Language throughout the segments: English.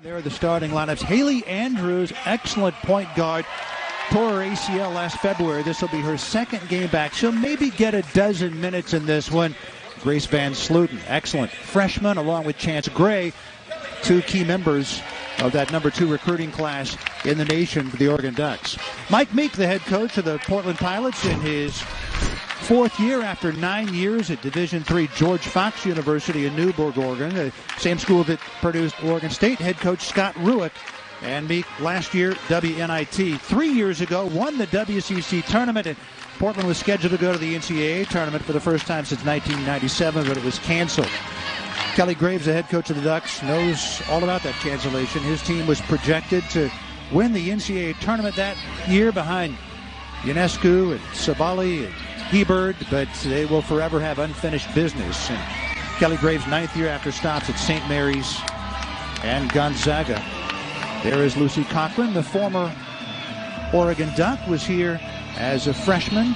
There are the starting lineups. Haley Andrews, excellent point guard, tore her ACL last February. This will be her second game back. She'll maybe get a dozen minutes in this one. Grace Van Sluten, excellent freshman, along with Chance Gray, two key members of that number 2 recruiting class in the nation for the Oregon Ducks. Mike Meek, the head coach of the Portland Pilots, in his 4th year after 9 years at Division III George Fox University in Newburgh, Oregon, the same school that produced Oregon State head coach Scott Rueck. And Meek last year, WNIT. 3 years ago, won the WCC tournament, and Portland was scheduled to go to the NCAA tournament for the first time since 1997, but it was canceled. Kelly Graves, the head coach of the Ducks, knows all about that cancellation. His team was projected to win the NCAA tournament that year behind Ionescu and Sabali and Hebert, but they will forever have unfinished business. And Kelly Graves' 9th year after stops at St. Mary's and Gonzaga. There is Lucy Cochran, the former Oregon Duck, was here as a freshman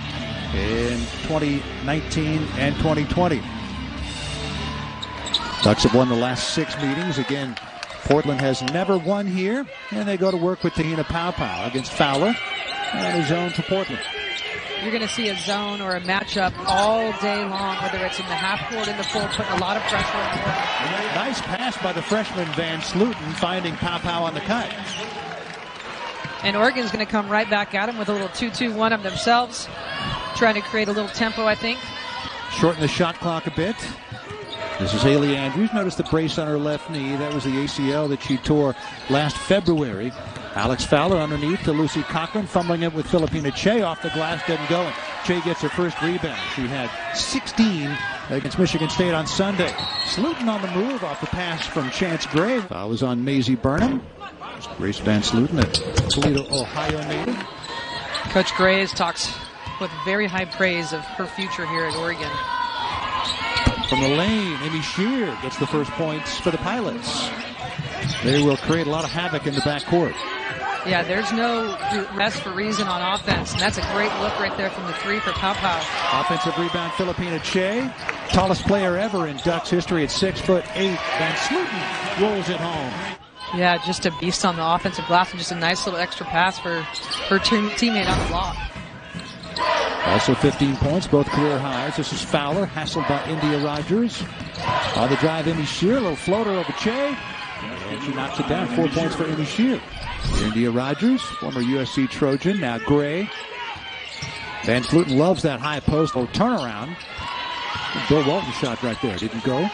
in 2019 and 2020. Ducks have won the last 6 meetings. Again, Portland has never won here, and they go to work with Tahina Paopao against Fowler, and a zone for Portland. You're going to see a zone or a matchup all day long, whether it's in the half court, in the full, putting a lot of pressure on Portland. Nice pass by the freshman Van Sluten, finding Paopao on the cut. And Oregon's going to come right back at him with a little 2-2-1 of themselves, trying to create a little tempo, I think. Shorten the shot clock a bit. This is Haley Andrews. Notice the brace on her left knee. That was the ACL that she tore last February. Alex Fowler underneath to Lucy Cochran, fumbling it with Filipina Che. Off the glass, doesn't go. And Che gets her first rebound. She had 16 against Michigan State on Sunday. Sluten on the move off the pass from Chance Gray. Foul was on Maisie Burnham. Grace Van Sluten, a Toledo, Ohio native. Coach Graves talks with very high praise of her future here at Oregon. From the lane, Amy Shear gets the first points for the Pilots. They will create a lot of havoc in the backcourt. Yeah, there's no rest for reason on offense, and that's a great look right there from the 3 for Paopao. Offensive rebound, Filipina Che. Tallest player ever in Ducks history at 6'8". Van Sluten rolls it home. Yeah, just a beast on the offensive glass, and just a nice little extra pass for her teammate on the block. Also 15 points, both career highs. This is Fowler, hassled by India Rogers. On the drive, Amy Shear, a little floater over Che. And she knocks it down. 4 points for Amy Shear. India Rogers, former USC Trojan, now Gray. Van Sluten loves that high post. Oh, turnaround. Bill Walton shot right there. Didn't go.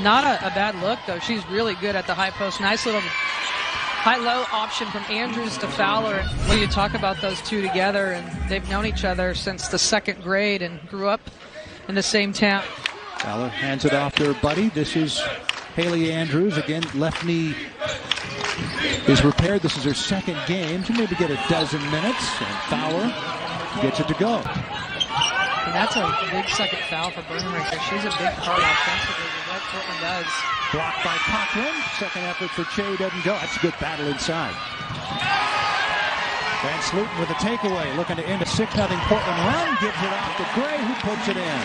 Not a bad look, though. She's really good at the high post. Nice little high-low option from Andrews to Fowler. When you talk about those two together, and they've known each other since the 2nd grade and grew up in the same town. Fowler hands it off to her buddy. This is Haley Andrews. Again, left knee is repaired. This is her 2nd game. She'll maybe get a dozen minutes, and Fowler gets it to go. And that's a big 2nd foul for Burnham right there. She's a big part offensively with what Portland does. Blocked by Cochran. 2nd effort for Che doesn't go. That's a good battle inside. Van Sluten with a takeaway, looking to end a 6-0 Portland run. Gives it off to Gray, who puts it in.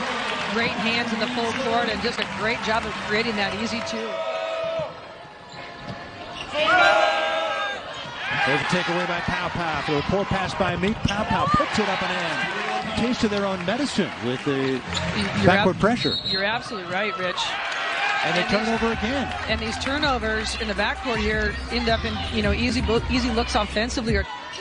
Great hands in the full court, and just a great job of creating that easy 2. There's a takeaway by Paopao. For a poor pass by Meek, Paopao puts it up and in. Taste of their own medicine with the backward pressure. You're absolutely right, Rich. And they turn over again. And these turnovers in the backcourt here end up in, easy looks offensively.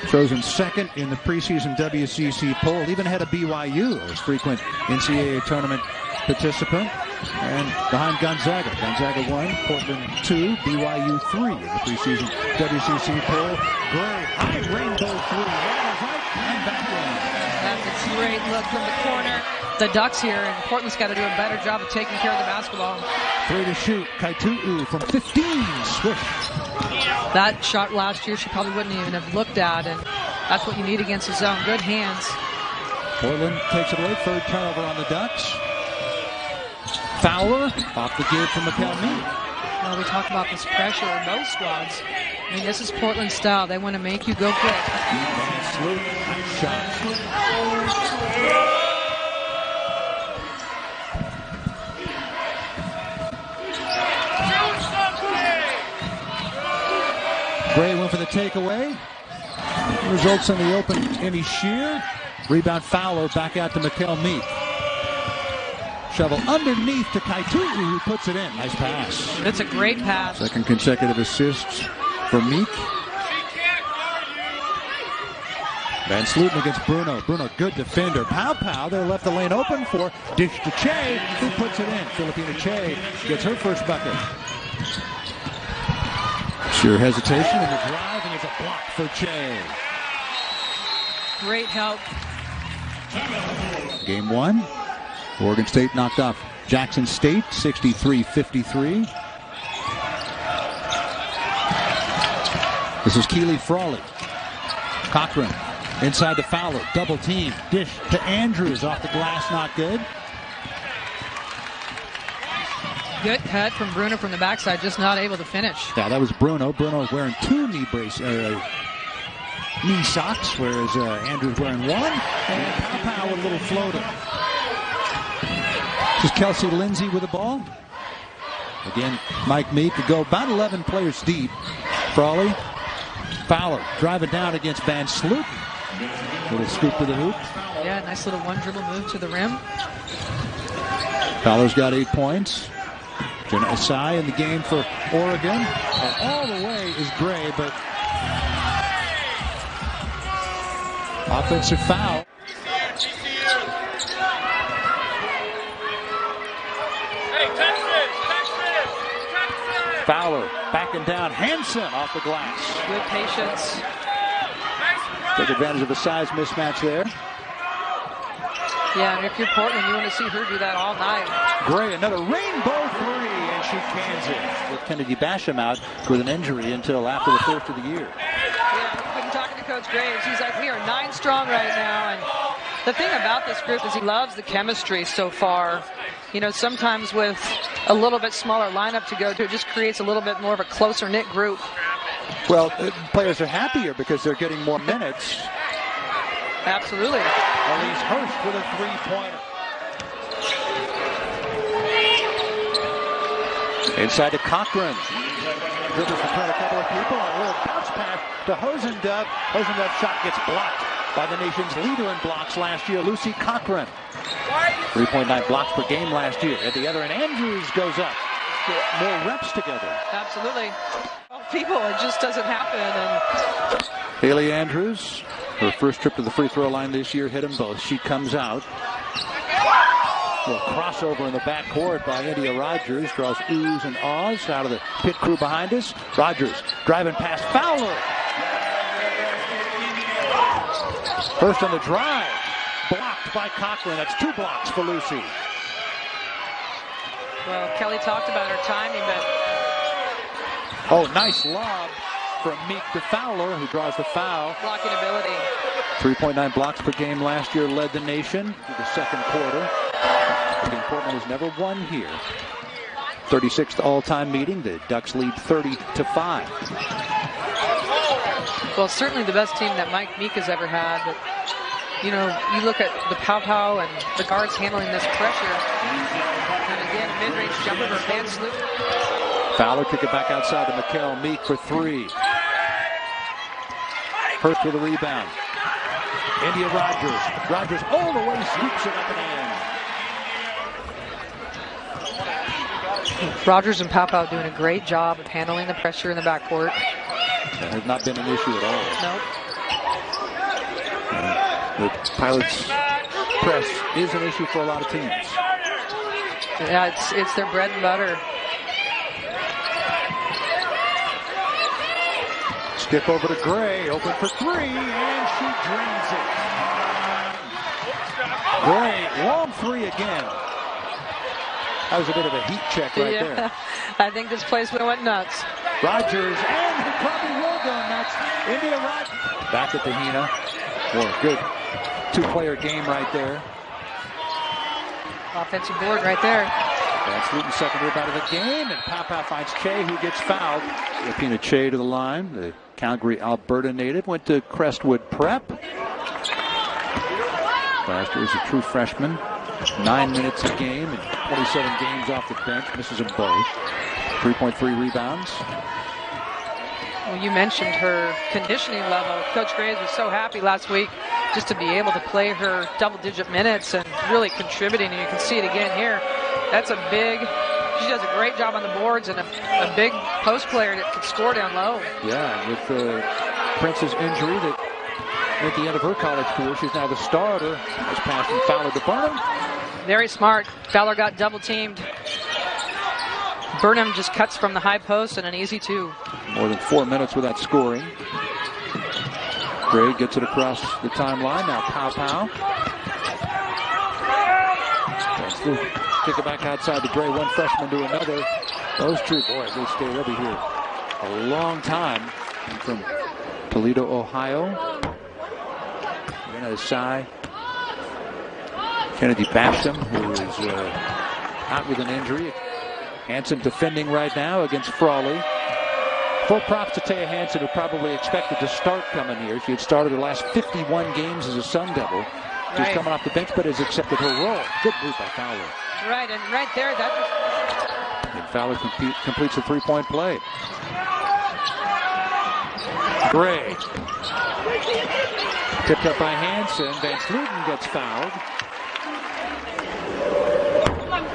Chosen 2nd in the preseason WCC poll, even ahead of BYU, as frequent NCAA tournament participant. And behind Gonzaga. Gonzaga 1, Portland 2, BYU 3 in the preseason WCC poll. Gray, high rainbow 3, right and back in. That's a great look from the corner. The Ducks here, and Portland's got to do a better job of taking care of the basketball. 3 to shoot. Kaitu'u from 15. Swish. That shot last year she probably wouldn't even have looked at, and that's what you need against the zone. Good hands. Portland takes it away. 3rd turnover on the Ducks. Fowler off the give from McElney. Well, we talk about this pressure in both squads. I mean, this is Portland style. They want to make you go quick. Nice shot. Gray went for the takeaway. Results in the open Emmy Shear. Rebound Fowler back out to Mikkel Meek. Shovel underneath to Kaitu'i, who puts it in. Nice pass. That's a great pass. Second consecutive assists for Meek. Van Sluten against Bruno. Bruno, good defender. Pow, they left the lane open for dish to Che, who puts it in. Filipina Che gets her first bucket. Sheer hesitation in the drive, and it's a block for Che. Great help. Game 1. Oregon State knocked off Jackson State, 63-53. This is Keely Frawley. Cochran inside to Fowler. Double team. Dish to Andrews. Off the glass, not good. Good cut from Bruno from the backside, just not able to finish. Yeah, that was Bruno. Bruno wearing 2 knee socks, whereas Andrews wearing 1. And Pow with a little floater. This is Kelsey Lindsay with the ball. Again, Mike Meek could go about 11 players deep. Frawley. Fowler driving down against Van Sluten. Little scoop to the hoop. Yeah, nice little one dribble move to the rim. Fowler's got 8 points. Jenna Asai in the game for Oregon. And all the way is Gray, but offensive foul. Fowler backing down. Hansen off the glass. Good patience. Take advantage of a size mismatch there. Yeah, and if you're Portland, you want to see her do that all night. Gray, another rainbow 3, and she cans it. With Kennedy Basham out with an injury until after the first of the year. Yeah, I've been talking to Coach Graves. He's like, we are 9 strong right now. And the thing about this group is he loves the chemistry so far. You know, sometimes with a little bit smaller lineup to go to, it just creates a little bit more of a closer-knit group. Well, players are happier because they're getting more minutes. Absolutely. Elise Hurst with a 3-pointer. Inside to Cochran. Dribbles between a couple of people. A little bounce pass to Hosendove. Hosendove's shot gets blocked by the nation's leader in blocks last year, Lucy Cochran. 3.9 blocks per game last year. At the other end, Andrews goes up. More reps together. Absolutely. Well, people, it just doesn't happen. And Haley Andrews, her first trip to the free throw line this year, hit them both. She comes out. A little crossover in the backcourt by India Rogers. Draws oohs and ahs out of the pit crew behind us. Rogers driving past Fowler. First on the drive. Blocked by Cochran. That's 2 blocks for Lucy. Well, Kelly talked about her timing, but... Oh, nice lob from Meek to Fowler, who draws the foul. Blocking ability. 3.9 blocks per game last year, led the nation through the second quarter. Again, Portland has never won here. 36th all-time meeting. The Ducks lead 30-5. Well, certainly the best team that Mike Meek has ever had. But, you know, you look at the Pow and the guards handling this pressure. And again, a mid-range jumper for Van Sluten. Fowler kick it back outside to Mikkel Meek for 3. Hurst with a rebound. India Rogers. Rogers all the way sweeps it up and in. Rogers and Pow doing a great job of handling the pressure in the backcourt. That has not been an issue at all. Nope. The Pilots' press is an issue for a lot of teams. Yeah, it's their bread and butter. Skip over to Gray, open for 3, and she drains it. Gray, long 3 again. That was a bit of a heat check right there. I think this place went nuts. Rogers, and he probably will go nuts. India Rogers. Back at the Hina. Boy, good 2-player game right there. Offensive board right there. Van Sluten second rebound of the game, and Pow finds Che, who gets fouled. Filipina Che to the line. The Calgary, Alberta native went to Crestwood Prep. Last year was a true freshman. 9 minutes a game and 27 games off the bench. Misses them both. 3.3 rebounds. Well, you mentioned her conditioning level. Coach Graves was so happy last week just to be able to play her double-digit minutes and really contributing, and you can see it again here. That's a big, she does a great job on the boards, and a big post player that can score down low. Yeah, with Prince's injury that at the end of her college career, she's now the starter. Has passed from Fowler to Burnham. Very smart. Fowler got double-teamed. Burnham just cuts from the high post and an easy two. More than 4 minutes without scoring. Gray gets it across the timeline. Now Pow. Kick it back outside to Gray. One freshman to another. Those two, boy, they stay ready here a long time. From Toledo, Ohio. Another side. Kennedy Basham, who is out with an injury. Hansen defending right now against Frawley. Full props to Taya Hansen, who probably expected to start coming here. She had started her last 51 games as a Sun Devil. She's coming off the bench, but has accepted her role. Good move by Fowler. Right, and right there, And Fowler completes a three-point play. Gray. Tipped up by Hansen. Van Sluten gets fouled.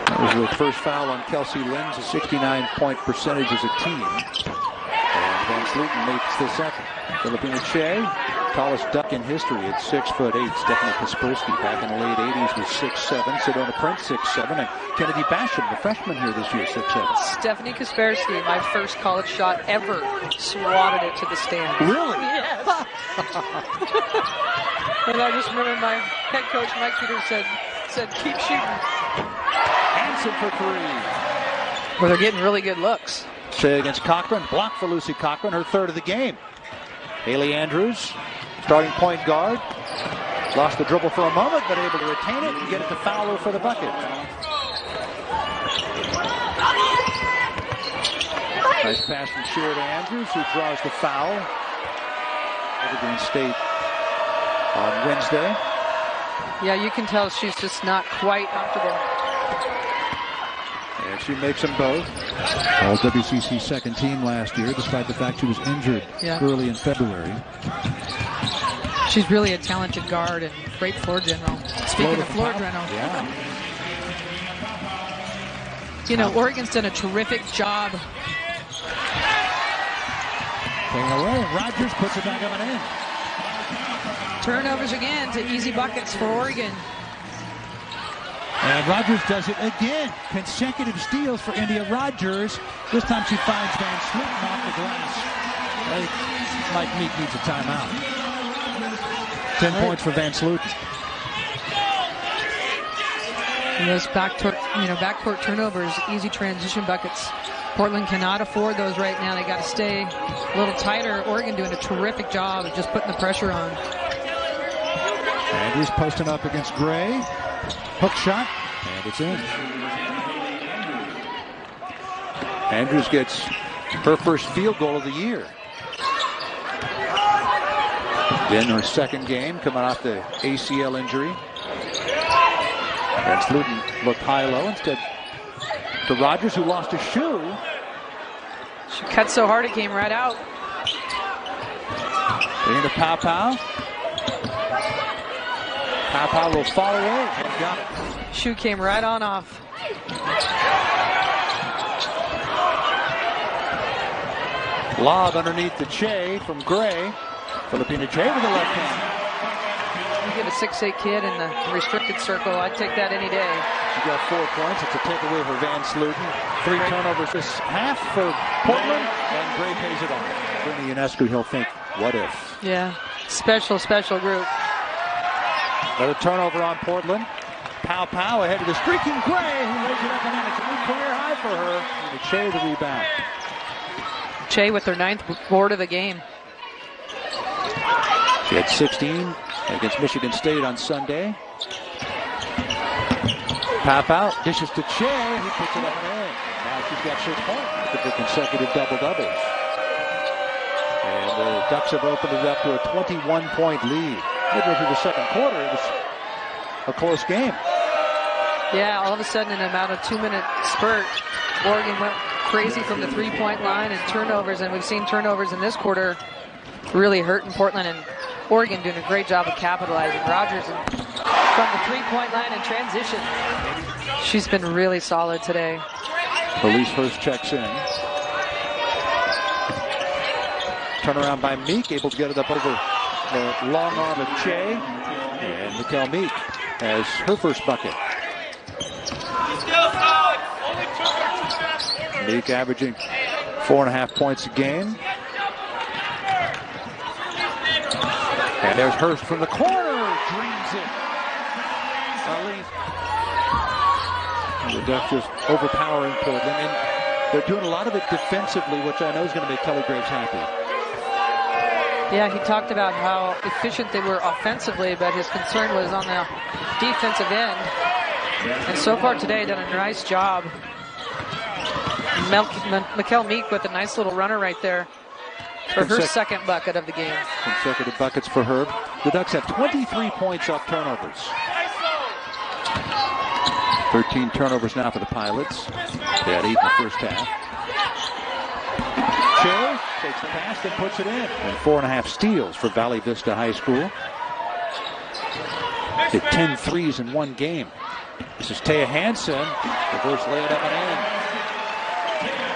That was the first foul on Kelsey Lynn's, a 69-point percentage as a team. And Van Sluten makes the second. Filipina Che, tallest duck in history at 6'8". Stephanie Kaspersky back in the late 80s was 6'7". Sedona Prince 6'7". And Kennedy Basham, the freshman here this year, 6'7". Stephanie Kaspersky, my first college shot ever, swatted it to the stand. Really? Yes. And I just remember my head coach, Mike Peters, said keep shooting. Hansen for three. Well, they're getting really good looks. Shea against Cochran. Block for Lucy Cochran, her third of the game. Haley Andrews, starting point guard. Lost the dribble for a moment, but able to retain it and get it to Fowler for the bucket. Nice pass from Shearer to Andrews, who draws the foul. Evergreen State on Wednesday. Yeah, you can tell she's just not quite comfortable. And she makes them both. All WCC second team last year, despite the fact she was injured early in February. She's really a talented guard and great floor general. Speaking of floor general. Yeah. You know, Oregon's done a terrific job. Playing away, Rogers puts it back up and in. Turnovers again to easy buckets for Oregon. And Rogers does it again. Consecutive steals for India Rogers. This time she finds Van Sluten off the glass. Mike Meek needs a timeout. 10 points for Van Sluten. And those backcourt turnovers, easy transition buckets. Portland cannot afford those right now. They got to stay a little tighter. Oregon doing a terrific job of just putting the pressure on. Andrews posting up against Gray. Hook shot, and it's in. Andrews gets her first field goal of the year. In her second game, coming off the ACL injury. Van Sluten looked high-low instead to Rogers, who lost his shoe. She cut so hard it came right out. Into Pow. Pow will fall away and got it. Shoe came right on off. Lob underneath the Che from Gray. Filipina Che with the left hand. You give a 6'8" kid in the restricted circle, I'd take that any day. She got 4 points. It's a takeaway for Van Sluten. 3 turnovers this half for Portland, and Gray pays it off. Bernie Ionescu, he'll think, what if? Yeah, special group. Another turnover on Portland. Pow ahead of the streaking Gray, who lays it up and in. It's a new career high for her. And Che the rebound. Che with her 9th board of the game. She had 16 against Michigan State on Sunday. Pow dishes to Che. He puts it up and in. Now she's got 6 points with the consecutive double-doubles. And the Ducks have opened it up to a 21-point lead. Midway through the second quarter, it was a close game. Yeah, all of a sudden in about a 2-minute spurt, Oregon went crazy from the three-point line and turnovers, and we've seen turnovers in this quarter really hurting Portland, and Oregon doing a great job of capitalizing. Rogers from the three-point line in transition. She's been really solid today. Elise Hurst checks in. Turnaround by Meek, able to get it up over the long arm of Che. And Mikel Meek has her first bucket. Meek averaging 4.5 points a game. And there's Hurst from the corner, dreams it. The Ducks just overpowering Portland, and they're doing a lot of it defensively, which I know is going to make Kelly Graves happy. Yeah, he talked about how efficient they were offensively, but his concern was on the defensive end. And so far today, done a nice job. Mikel Meek with a nice little runner right there for her second bucket of the game. Consecutive buckets for her. The Ducks have 23 points off turnovers. 13 turnovers now for the Pilots. They had 8 in the first half. Che takes the pass and puts it in. And 4.5 steals for Valley Vista High School. Hit 10 threes in one game. This is Taya Hansen. Reverse lay it up and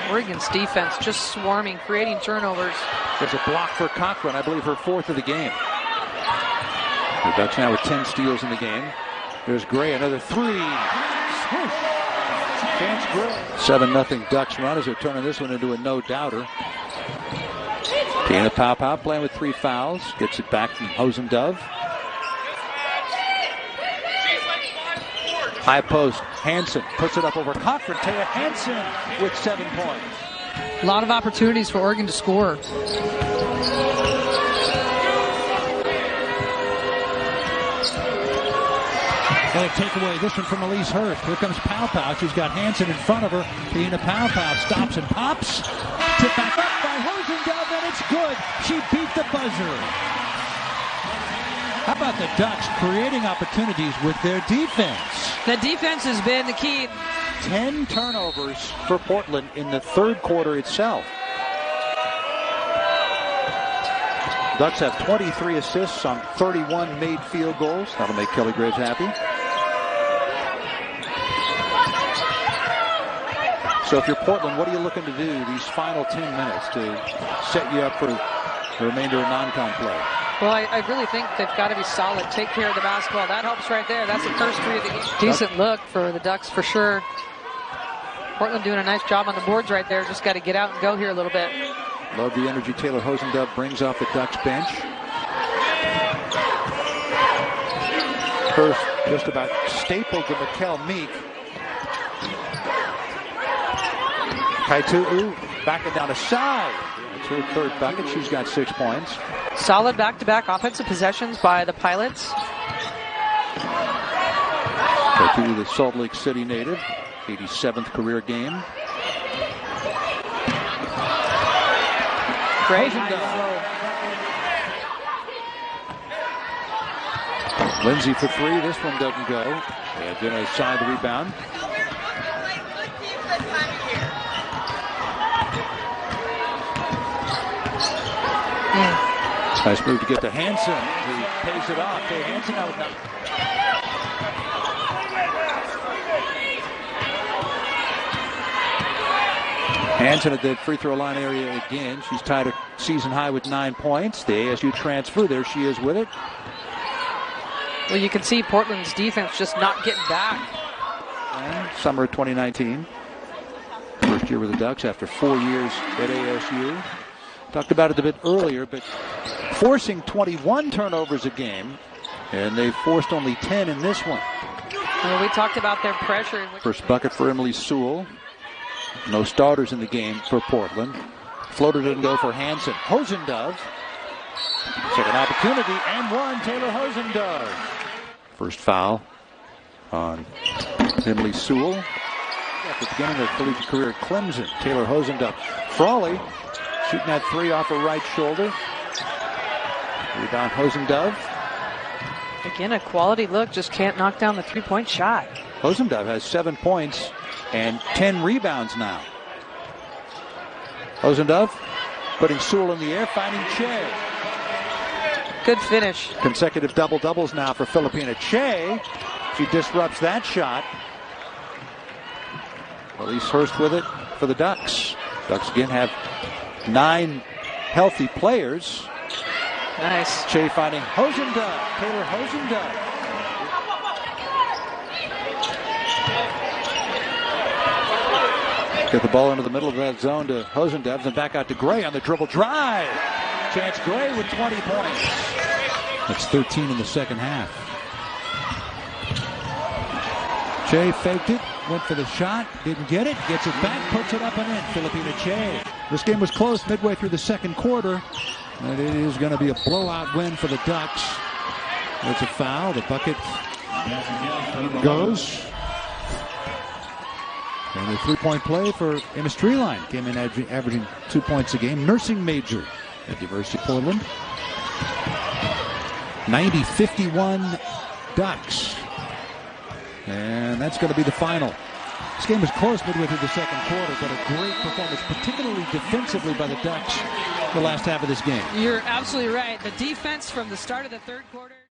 in. Oregon's defense just swarming, creating turnovers. There's a block for Cochran, I believe her 4th of the game. The Ducks now with 10 steals in the game. There's Gray, another 3. 7-0 Ducks run as they're turning this one into a no-doubter. Dana Pow playing with 3 fouls. Gets it back from Hosendove. High post, Hansen puts it up over Cochran. Taya Hansen with 7 points. A lot of opportunities for Oregon to score. They'll take away this one from Elise Hurst. Here comes Pow. She's got Hansen in front of her. Dana Pow stops and pops. Tip back up by Hosendove, and it's good. She beat the buzzer. How about the Ducks creating opportunities with their defense? The defense has been the key. 10 turnovers for Portland in the third quarter itself. Ducks have 23 assists on 31 made field goals. That'll make Kelly Graves happy. So if you're Portland, what are you looking to do these final 10 minutes to set you up for the remainder of non-con play? Well, I really think they've got to be solid. Take care of the basketball. That helps right there. That's the first 3 of the game. Decent look for the Ducks for sure. Portland doing a nice job on the boards right there. Just got to get out and go here a little bit. Love the energy Taylor Hosendove brings off the Ducks bench. Hurst just about stapled to Mikel Meek. Kaitu'u backing down a side. It's her 3rd bucket. She's got 6 points. Solid back-to-back offensive possessions by the Pilots. Kaitu'u, the Salt Lake City native, 87th career game. Great. Lindsay for 3. This one doesn't go. And then aside the rebound. Nice move to get to Hansen, who pays it off. Okay, Hansen out with that. Hansen at the free throw line area again. She's tied a season high with 9 points. The ASU transfer, there she is with it. Well, you can see Portland's defense just not getting back. And summer of 2019. First year with the Ducks after 4 years at ASU. Talked about it a bit earlier, but forcing 21 turnovers a game, and they forced only 10 in this one. Well, we talked about their pressure. First bucket for Emily Sewell. No starters in the game for Portland. Floater didn't go for Hansen. Hosendove. Second opportunity and one. Taylor Hosendove. First foul on Emily Sewell. At the beginning of her collegiate career at Clemson. Taylor Hosendove. Frawley shooting that 3 off her right shoulder. Rebound Hosendove. Again, a quality look. Just can't knock down the 3-point shot. Hosendove has 7 points and 10 rebounds now. Hosendove putting Sewell in the air, finding Che. Good finish. Consecutive double-doubles now for Filipina Che. She disrupts that shot. Elise Hurst with it for the Ducks. Ducks again have 9 healthy players. Nice. Che finding Hosendove. Taylor Hosendove. Get the ball into the middle of that zone to Hosendove, and back out to Gray on the dribble drive. Chance Gray with 20 points. That's 13 in the second half. Che faked it, went for the shot, didn't get it, gets it back, puts it up and in. Filipina Che. This game was close midway through the second quarter, and it is going to be a blowout win for the Ducks. There's a foul. The bucket goes. And a three-point play for Emma Streeline. Came in averaging 2 points a game. Nursing major at the University of Portland. 90-51 Ducks. And that's going to be the final. This game was close midway through the second quarter, but a great performance, particularly defensively by the Ducks, the last half of this game. You're absolutely right. The defense from the start of the third quarter.